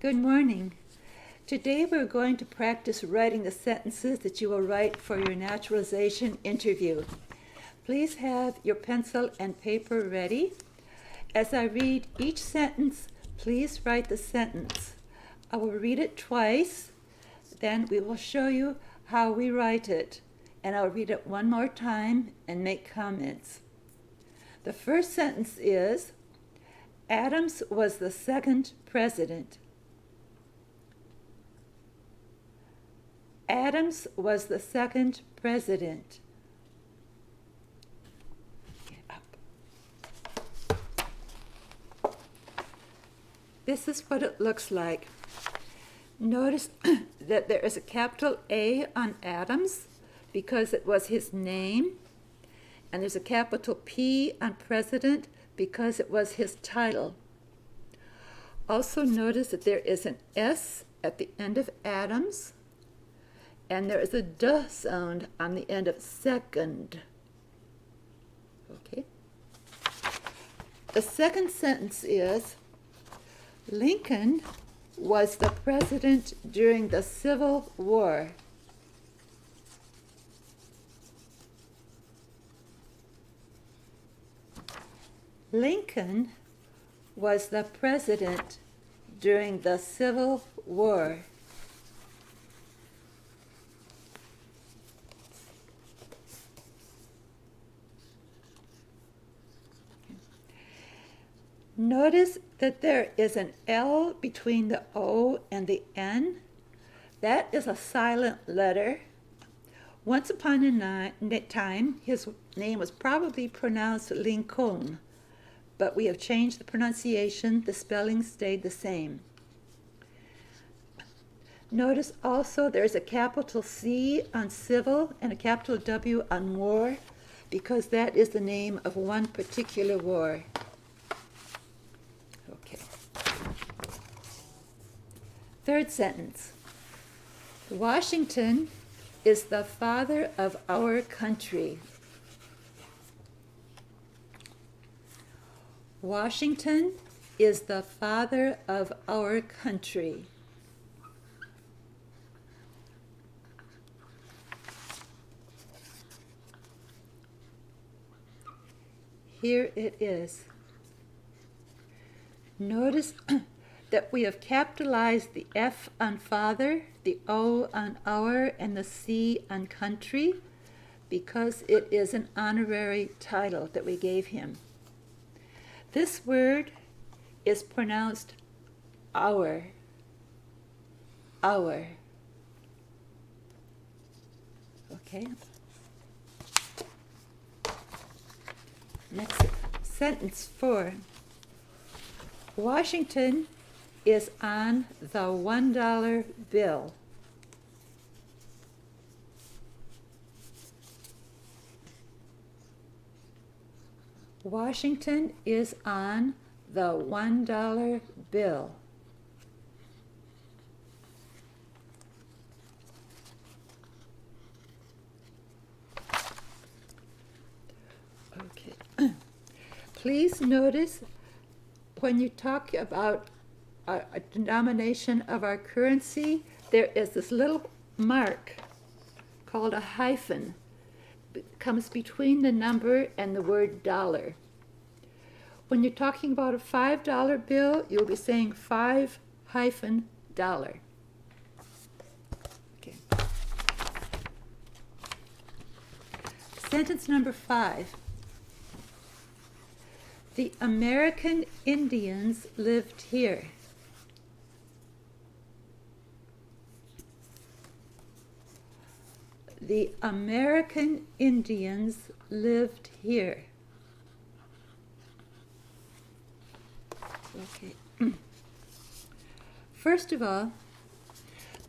Good morning. Today we're going to practice writing the sentences that you will write for your naturalization interview. Please have your pencil and paper ready. As I read each sentence, please write the sentence. I will read it twice, then we will show you how we write it, and I'll read it one more time and make comments. The first sentence is, Adams was the second president. Adams was the second president. This is what it looks like. Notice that there is a capital A on Adams because it was his name, and there's a capital P on president because it was his title. Also notice that there is an S at the end of Adams, and there is a D sound on the end of second. Okay. The second sentence is, Lincoln was the president during the Civil War. Lincoln was the president during the Civil War. Notice that there is an L between the O and the N. That is a silent letter. Once upon a time, his name was probably pronounced Lincoln, but we have changed the pronunciation. The spelling stayed the same. Notice also there's a capital C on civil and a capital W on war, because that is the name of one particular war. Okay. Third sentence. Washington is the father of our country. Washington is the father of our country. Here it is. Notice that we have capitalized the F on father, the O on our, and the C on country because it is an honorary title that we gave him. This word is pronounced our. Our. Okay. Next, sentence 4. Washington is on the $1 bill. Washington is on the $1 bill. Okay. Please notice when you talk about a denomination of our currency, there is this little mark called a hyphen. It comes between the number and the word dollar. When you're talking about a $5 bill, you'll be saying $5 $. Okay. Sentence number 5. The American Indians lived here. The American Indians lived here. Okay. First of all,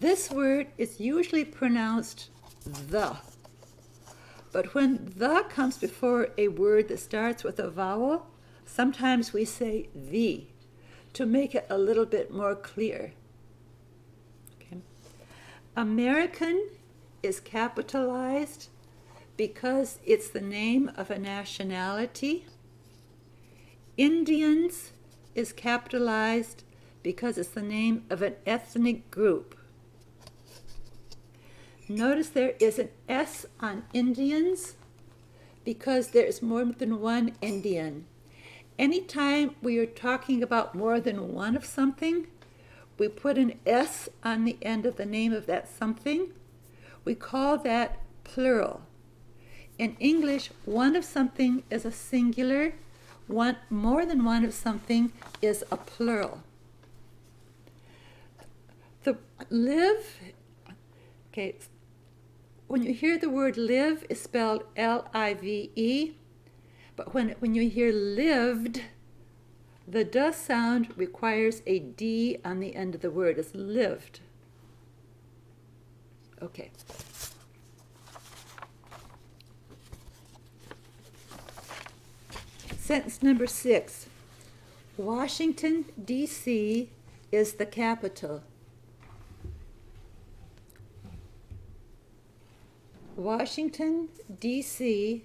this word is usually pronounced the. But when the comes before a word that starts with a vowel, sometimes we say the to make it a little bit more clear. Okay. American is capitalized because it's the name of a nationality. Indians is capitalized because it's the name of an ethnic group. Notice there is an S on Indians because there is more than one Indian. Anytime we are talking about more than one of something, we put an S on the end of the name of that something. We call that plural. In English, one of something is a singular, more than one of something is a plural. The live, okay, when you hear the word live, it's spelled L-I-V-E, but when you hear lived, the duh sound requires a D on the end of the word. It's lived. Okay. Sentence number 6. Washington, D.C. is the capital. Washington, D.C.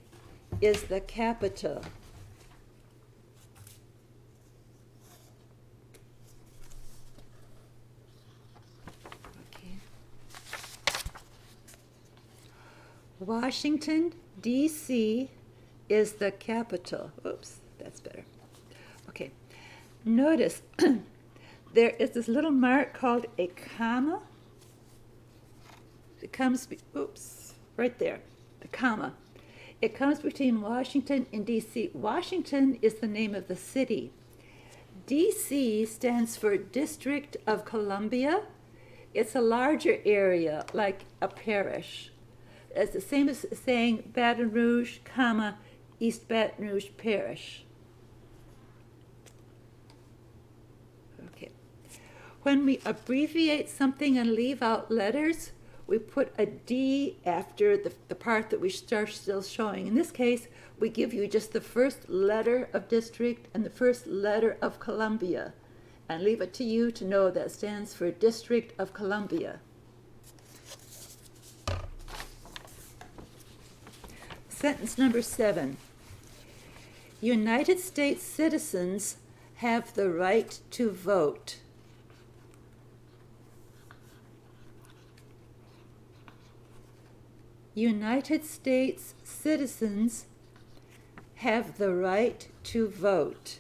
is the capital. Okay. Washington, D.C. is the capital. Oops, that's better. Okay. Notice there is this little mark called a comma. It comes, right there, the comma. It comes between Washington and D.C. Washington is the name of the city. D.C. stands for District of Columbia. It's a larger area, like a parish. It's the same as saying Baton Rouge, comma, East Baton Rouge Parish. Okay. When we abbreviate something and leave out letters, we put a D after the part that we are still showing. In this case, we give you just the first letter of district and the first letter of Columbia, and leave it to you to know that stands for District of Columbia. Sentence number 7. United States citizens have the right to vote. United States citizens have the right to vote.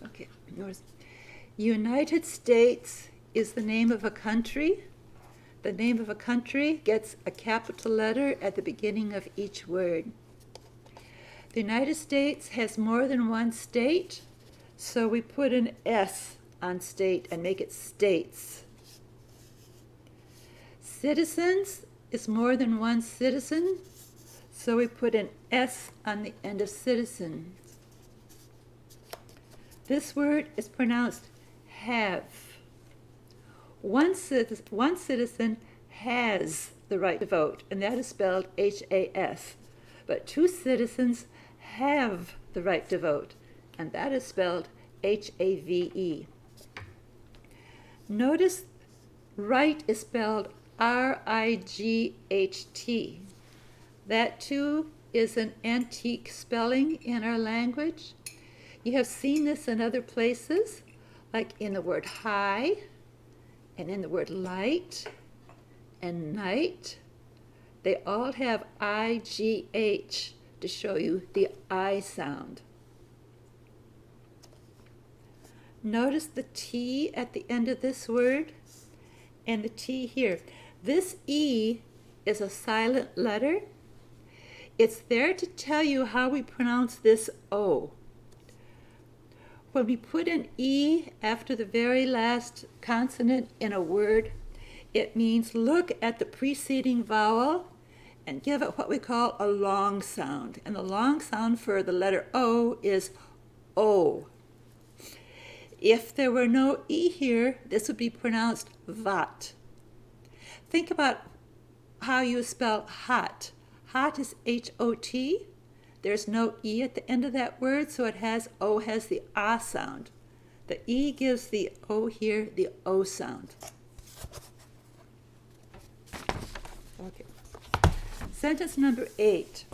Okay, notice. United States is the name of a country. The name of a country gets a capital letter at the beginning of each word. The United States has more than one state, so we put an S on state and make it states. Citizens is more than one citizen, so we put an S on the end of citizen. This word is pronounced have. One citizen has the right to vote, and that is spelled H-A-S. But two citizens have the right to vote, and that is spelled H-A-V-E. Notice right is spelled R-I-G-H-T. That too is an antique spelling in our language. You have seen this in other places, like in the word high, and in the word light, and night. They all have I-G-H to show you the I sound. Notice the T at the end of this word and the T here. This E is a silent letter. It's there to tell you how we pronounce this O. When we put an E after the very last consonant in a word, it means look at the preceding vowel and give it what we call a long sound. And the long sound for the letter O is O. If there were no E here, this would be pronounced vat. Think about how you spell hot. Hot is H-O-T. There's no E at the end of that word, so it has the ah sound. The E gives the O here the O sound. Okay. Sentence number 8.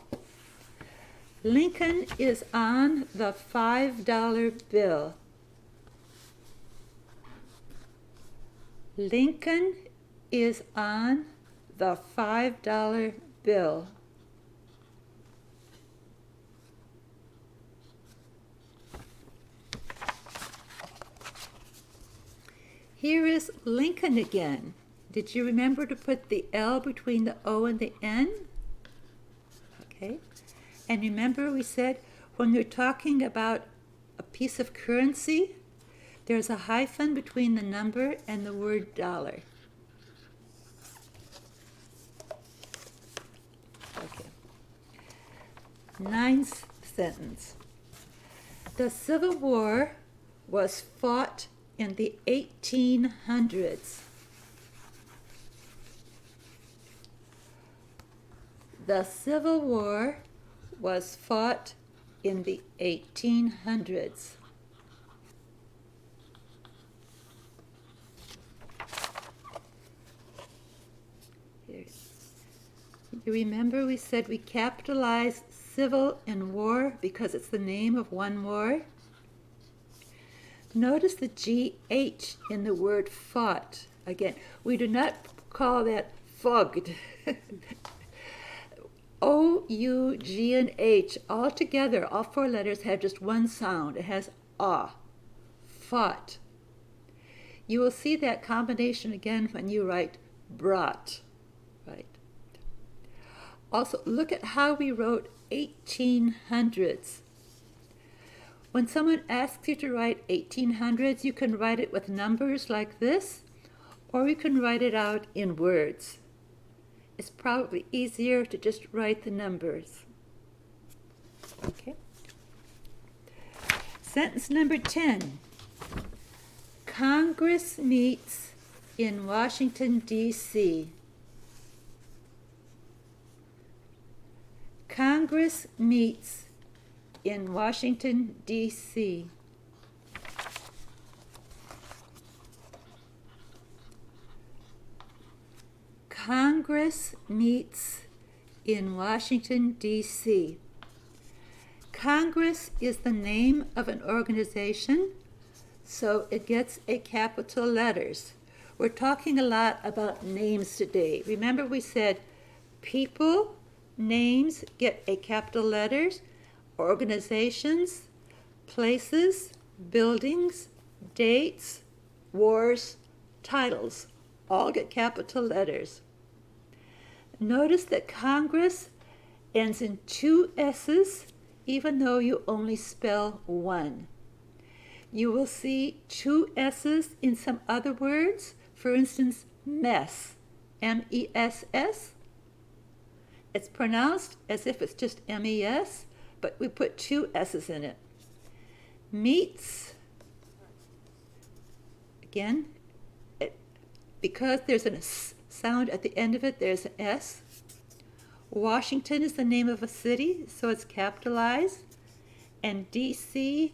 Lincoln is on the $5 bill. Lincoln is on the $5 bill. Here is Lincoln again. Did you remember to put the L between the O and the N? Okay. And remember we said when we're talking about a piece of currency, there's a hyphen between the number and the word dollar. Okay. 9th sentence. The Civil War was fought in the 1800s. The Civil War was fought in the 1800s. Here. You remember we said we capitalized civil and war because it's the name of one war? Notice the GH in the word fought. Again, we do not call that fogged. O, U, G, and H, all together, all 4 letters have just one sound. It has ah, fought. You will see that combination again when you write brought, right? Also, look at how we wrote 1800s. When someone asks you to write 1800s, you can write it with numbers like this, or you can write it out in words. It's probably easier to just write the numbers. Okay. Sentence number 10. Congress meets in Washington, D.C. Congress meets in Washington, D.C. Congress meets in Washington, D.C. Congress is the name of an organization, so it gets a capital letters. We're talking a lot about names today. Remember we said people, names get a capital letters, organizations, places, buildings, dates, wars, titles, all get capital letters. Notice that Congress ends in 2 S's, even though you only spell 1. You will see 2 S's in some other words. For instance, mess, M-E-S-S. It's pronounced as if it's just M-E-S, but we put 2 S's in it. Meets, again, because there's a sound at the end of it, there's an S. Washington is the name of a city, so it's capitalized. And D.C.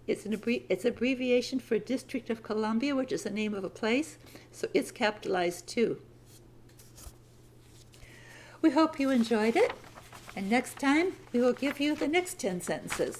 it's abbreviation for District of Columbia, which is the name of a place, so it's capitalized too. We hope you enjoyed it, and next time we will give you the next 10 sentences.